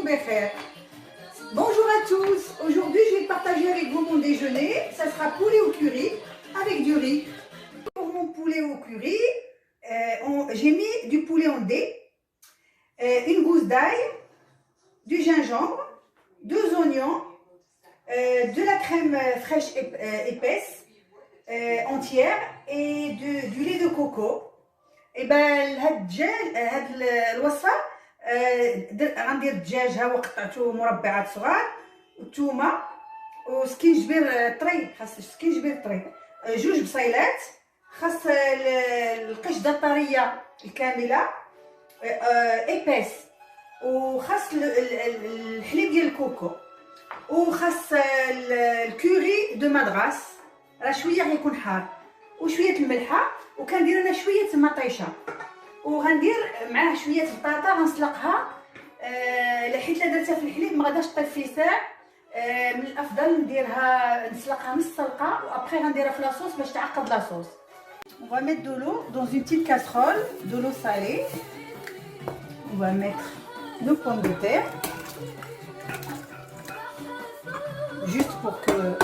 Bekhair. Bonjour à tous. Aujourd'hui, je vais partager avec vous mon déjeuner. Ça sera poulet au curry avec du riz. Pour mon poulet au curry, j'ai mis du poulet en dés, une gousse d'ail, du gingembre, 2 oignons, de la crème fraîche épaisse entière et du lait de coco. Et ben هاد الوصفه غندير الدجاج ها هو قطعته مربعات صغار والثومه وسكينجبير طري، خاص سكينجبير طري، 2 بصيلات، خاص القشده الطريه الكامله ايباس، وخاص الحليب ديال الكوكو، وخاص الكوري دو مدغاس راه شويه غيكون حار، وشويه الملحه، وكندير انا شويه مطيشه، وغندير معاه شويه بطاطا غنسلقها حيت لا درتها في الحليب ما غاداش طيب في ساع. من الافضل نديرها نسلقها نص سلقه وابخي غنديرها في لاصوص باش تعقد لاصوص. On va mettre de l'eau dans une petite casserole, de l'eau salée. On va mettre nos pommes de terre juste pour que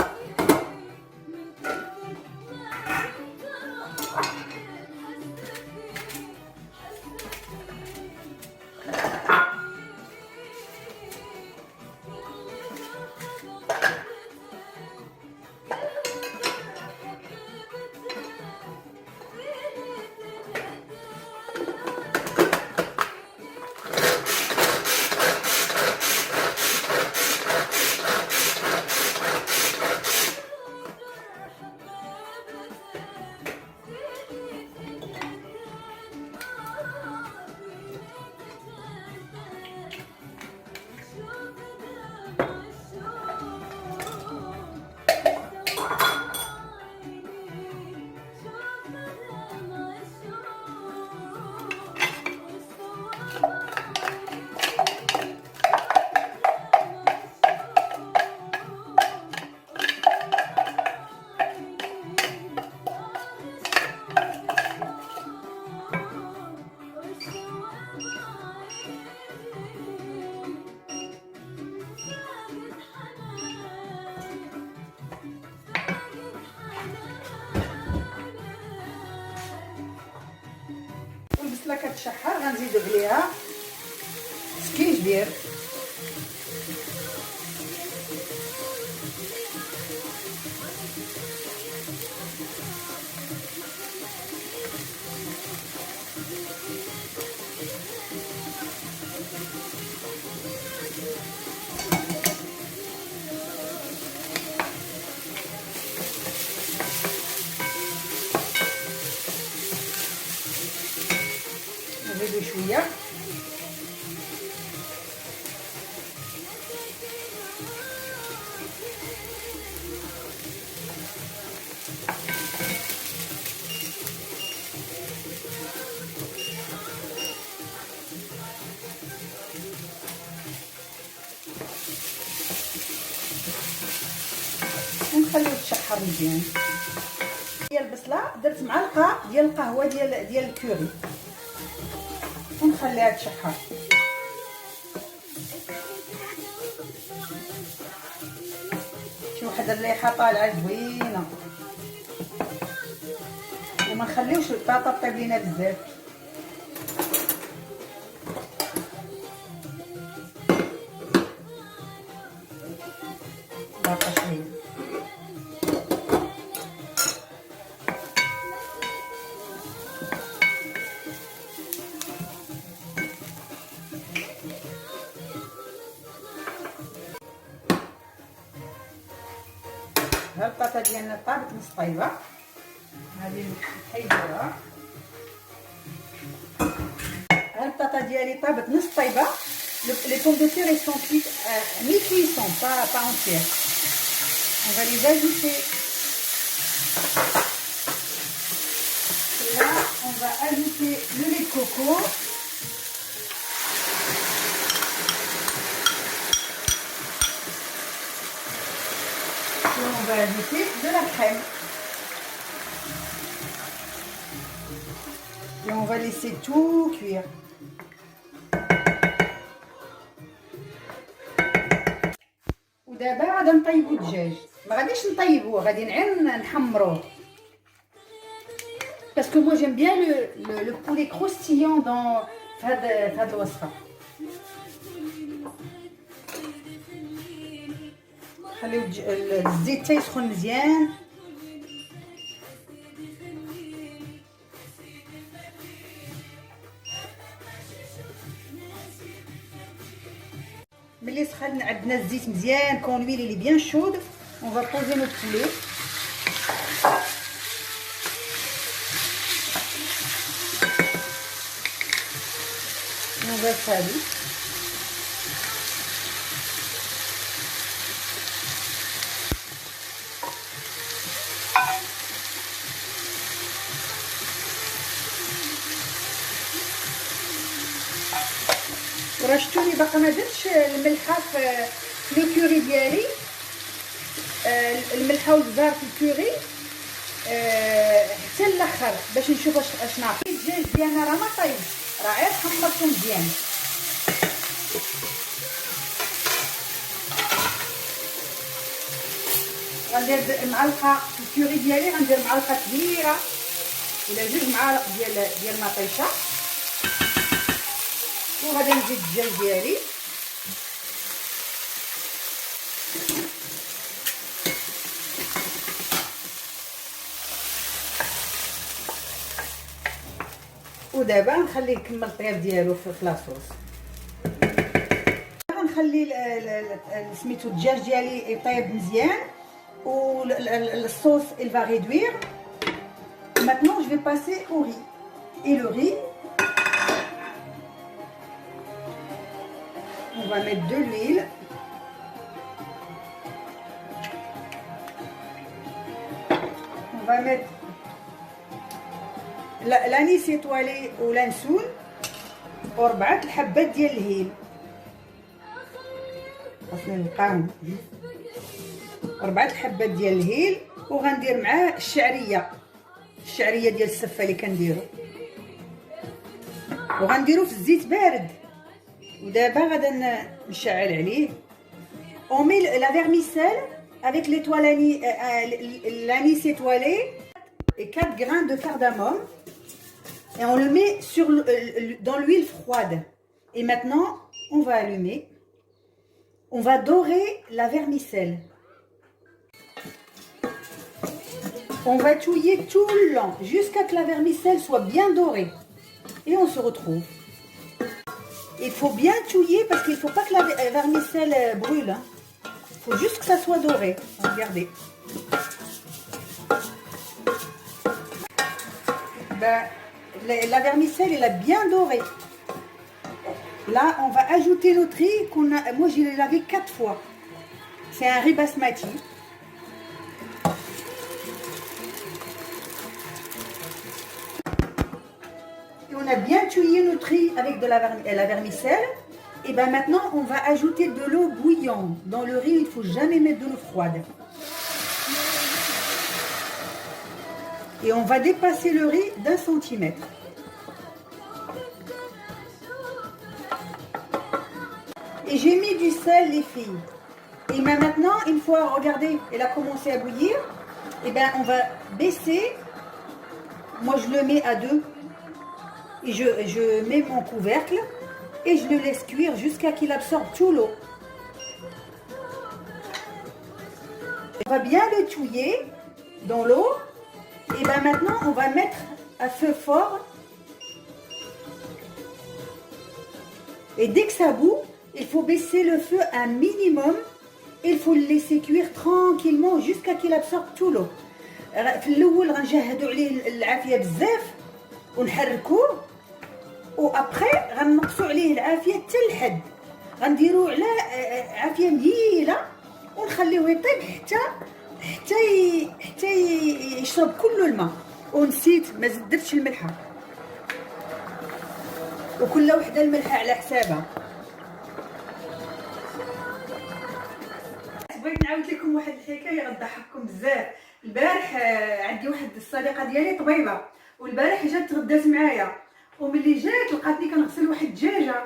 البصله كتشحر غنزيدو عليها سكينجبير، نزيدو شويه ونخليو تشحر مزيان. هي البصله درت معلقه ديال القهوه ديال الكوري ونخليها تشحر. شي واحد الريحه طالعه زوينه، وما نخليوش البطاطا طيب لينا بزاف. باقا شويه ها البطاطا ديالنا طابت نص طايبه، هذه نحيدوها. ها البطاطا ديالي طابت نص طايبه. Les pommes de terre sont cuites mi-cuisson, pas entières. On va les ajouter. Et là, on va ajouter le lait de coco. Et on va ajouter de la crème. Et on va laisser tout cuire. ودابا غادي نطيبوا الدجاج. ما غاديش نطيبوه، غادي نعم نحمروه باسكو مو جيم بيان لو بولي كروستيون دون في هاد الوصفه. خليو الزيت تيسخن مزيان. ملي سخن عندنا الزيت مزيان كون لويل لي بيان شود، اون فا بوزي نو بولي. اون فا سالي وراه شفتوني باقا ما درتش الملحه في الكوري ديالي. الملحه والبزار في الكوري حتى الاخر باش نشوف اش ناقص. الدجاج ديالنا راه ما طايبش، راه غير حمرته مزيان. غندير معلقه في الكوري ديالي، غندير معلقه كبيره ولا 2 معالق ديال المطيشه، وغادي نزيد الدجاج ديالي. ودابا نخليه يكمل الطياب ديالو في لاصوص. غنخلي سميتو الدجاج ديالي يطيب مزيان والصوص il va réduire. Maintenant je vais passer au riz. Et le riz, on va mettre de l'huile. On va mettre l'anis étoilé والانسون و4 الحبات ديال الهيل. خاصني نلقاهم 4 الحبات ديال الهيل، وغندير معاه الشعريه ديال السفه اللي كنديرو، وغنديرو في الزيت بارد. ودابا غادا نشعل عليه. On met la vermicelle avec l'anis étoilé et 4 grains de cardamome et on le met dans l'huile froide. Et maintenant, on va allumer. On va dorer la vermicelle. On va touiller tout le long jusqu'à que la vermicelle soit bien dorée. Et on se retrouve. Il faut bien touiller parce qu'il ne faut pas que la vermicelle brûle. Hein. Il faut juste que ça soit doré. Regardez. Ben, la vermicelle, elle a bien doré. Là, on va ajouter notre riz qu'on a. Moi, je l'ai lavé 4 fois. C'est un riz basmati. Et on a bien touillé notre riz avec de la vermicelle. Et bien maintenant, on va ajouter de l'eau bouillante. Dans le riz, il ne faut jamais mettre de l'eau froide. Et on va dépasser le riz d'1 centimètre. Et j'ai mis du sel, les filles. Et bien maintenant, une fois, regardez, elle a commencé à bouillir. Et bien, on va baisser. Moi, je le mets à 2. Et je mets mon couvercle et je le laisse cuire jusqu'à qu'il absorbe tout l'eau. On va bien le touiller dans l'eau. Et bien maintenant, on va mettre à feu fort. Et dès que ça bout, il faut baisser le feu un minimum. Il faut le laisser cuire tranquillement jusqu'à qu'il absorbe tout l'eau. في الأول غنجهدوا عليه العافية بزاف ونحركوه، وابخي غنقصوا عليه العافيه حتى الحد. غنديروه على عافيه مهيله ونخليوه يطيب حتى يشرب كل الماء. ونسيت ما درتش الملحه، وكل وحده الملحه على حسابها. بغيت نعاود لكم واحد الحكايه غتضحككم بزاف. البارح عندي واحد الصديقه ديالي طبيبه، والبارح جات تغدات معايا، وملي جات لقاتني كنغسل واحد الدجاجه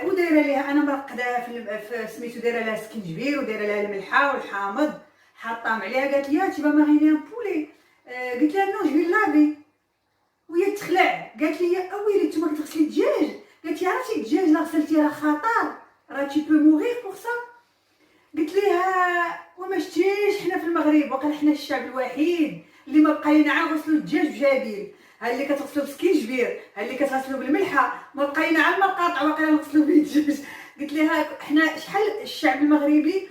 ودايره ليها انا مرقداها في سميتو، دايره لها سكنجبير ودايره لها الملحه والحامض، حاطاهم عليها. قالت لي تي با ماريني ان بولي، قلت لها نو جو لافي، وهي تخلع. قالت لي اويلي نتوما كتغسلي الدجاج؟ قالت لي عرفتي الدجاج لا غسلتيه راه خطر، راه تي بو موغير بوغ سا. قلت ليها وما شتيش حنا في المغرب وقال حنا الشعب الوحيد اللي ما بقى لينا عا غسلوا الدجاج بجابيل، ها اللي كتغسلوا بسكينجبير، ها اللي كتغسلوا بالملحه، ما بقى لينا عا المقاطع واقيلا نغسلوا به الدجاج. قلت لها حنا شحال الشعب المغربي،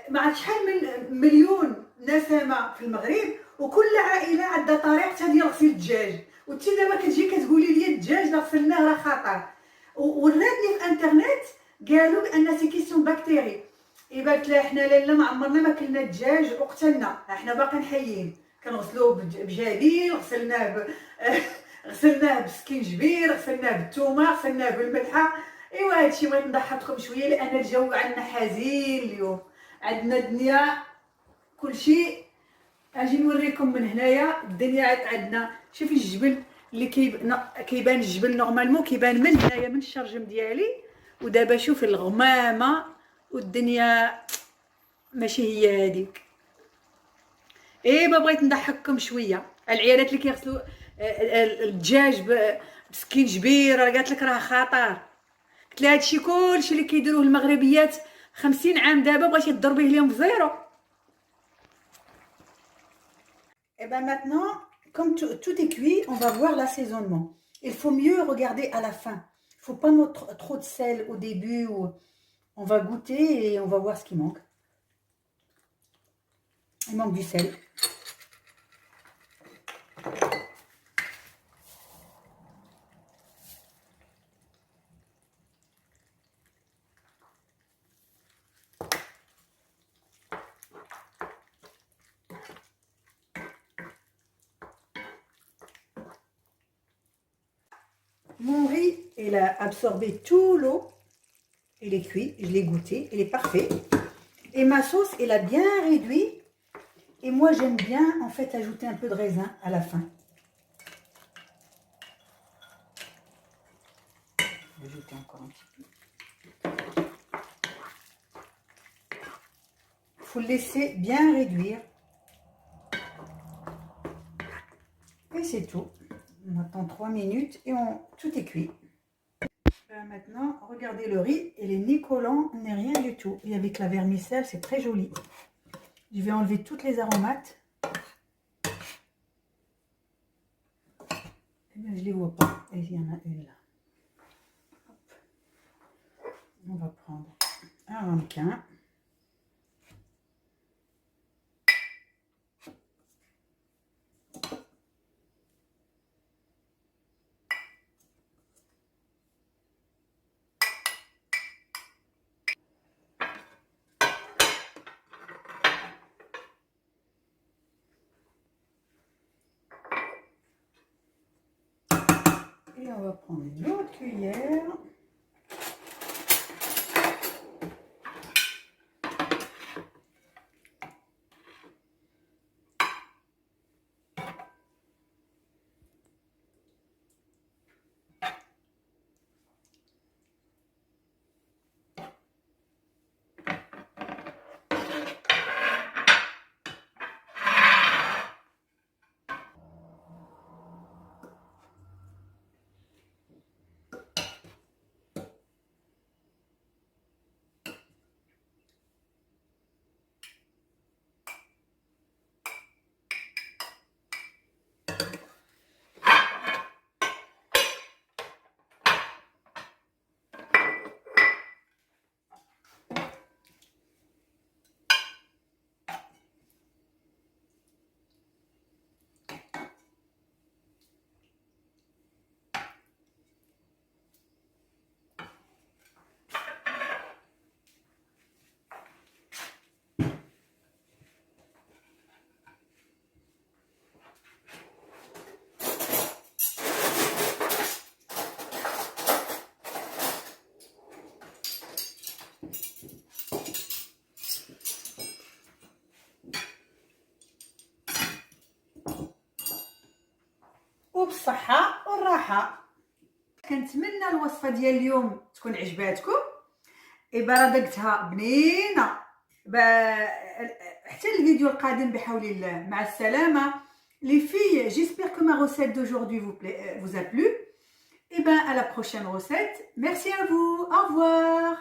ما عرفت شحال من مليون نسمه في المغرب، وكل عائله عندها طريقتها ديال غسيل الدجاج، وانت دابا كتجي كتقولي لي الدجاج لا غسلناه راه خطر. وراتني في انترنت قالوا بان سي كيسيون باكتيري. ايبا قلت لها حنا لالا ما عمرنا ما كلنا الدجاج وقتلنا، حنا باقيين حيين، كنغسلوه بجابيل، غسلناه بسكينجبير، غسلناه بالثومه، غسلناه بالملحه. ايوا هادشي بغيت نضحككم شويه لان الجو عندنا حزين اليوم، عندنا الدنيا كلشي. اجي نوريكم من هنايا الدنيا عندنا. شوفي الجبل اللي كيبان الجبل نورمالمون كيبان من هنايا من الشرجم ديالي، ودابا شوفي الغمامه والدنيا ماشي هي هذيك. ايوا بغيت نضحككم شويه. العيالات اللي كيغسلوا الدجاج بسكينجبير راه قالت لك راه خطر. قلت لها هادشي كلشي اللي كيديروه المغربيات 50 عام دابا بغيتي تضربيه ليهم بزيرو. Et ben maintenant, comme tout est cuit, on va voir l'assaisonnement. Il faut mieux regarder à la fin. Il faut pas mettre trop de sel au début. On va goûter et on va voir ce qui manque. Il manque du sel. Mon riz, il a absorbé tout l'eau. Il est cuit, je l'ai goûté, il est parfait. Et ma sauce, elle a bien réduit. Et moi, j'aime bien, en fait, ajouter un peu de raisin à la fin. Je vais ajouter encore un petit peu. Il faut le laisser bien réduire. Et c'est tout. On attend 3 minutes et tout est cuit. Maintenant, regardez le riz, il est ni collant, ni rien du tout. Et avec la vermicelle, c'est très joli. Je vais enlever toutes les aromates. Eh bien, je ne les vois pas. Et il y en a une là. Hop. On va prendre un ramequin. Et on va prendre une autre cuillère. وبالصحة والراحة. كنتمنى الوصفه ديال اليوم تكون عجباتكم. راه دقتها بنينه. حتى الفيديو القادم بحول الله. مع السلامه les filles, j'espère que ma recette d'aujourd'hui vous a plu. À la prochaine recette. Merci à vous. Au revoir.